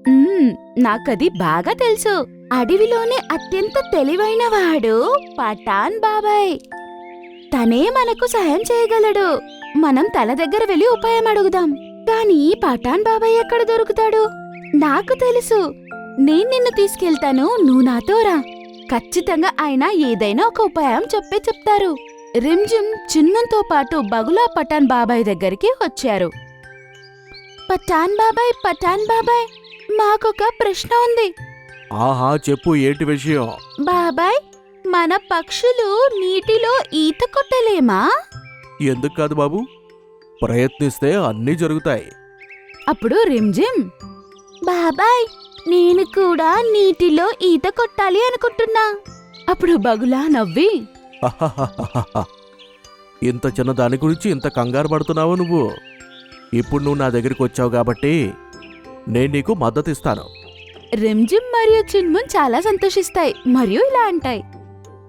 మ్మ్, నాకది బాగా తెలుసు. అడవిలోనే అత్యంత తెలివైన వాడు పఠాన్ బాబాయ్. తనే మనకు సహాయం చేయగలడు. మనం తన దగ్గర వెళ్ళి ఉపాయం అడుగుదాం. కానీ పఠాన్ బాబాయ్ ఎక్కడ దొరుకుతాడు? నాకు తెలుసు. నేను నిన్ను తీసుకెళ్తాను, నువ్వు నాతో రా. ఖచ్చితంగా ఆయన ఏదైనా ఒక ఉపాయం చెప్తారు. రిమ్జిమ్ చిన్నుతో పాటు బగులా పఠాన్ బాబాయ్ దగ్గరికి వచ్చారు. పఠాన్ బాబాయ్, మాకొక ప్రశ్న ఉంది. ఆహా, చెప్పు, ఏంటి విషయం? బాబాయ్, మన పక్షులు నీటిలో ఈత కొట్టలేమా? ఎందుకు కాదు బాబు, ప్రయత్నిస్తే అన్నీ జరుగుతాయి. అప్పుడు రిమ్జిమ్, బాబాయ్, నేను కూడా నీటిలో ఈత కొట్టాలి అనుకుంటున్నా. అప్పుడు బగులా నవ్వి, హహహహహ. ఇంత చిన్న దాని గురించి ఇంత కంగారు పడుతున్నావు నువ్వు? ఇప్పుడు నువ్వు నా దగ్గరికి వచ్చావు కాబట్టి నేను నీకు మద్దతిస్తాను. రిమ్జిమ్ మరియు చిన్మున్ చాలా సంతోషిస్తాయి మరియు ఇలా అంటాయి,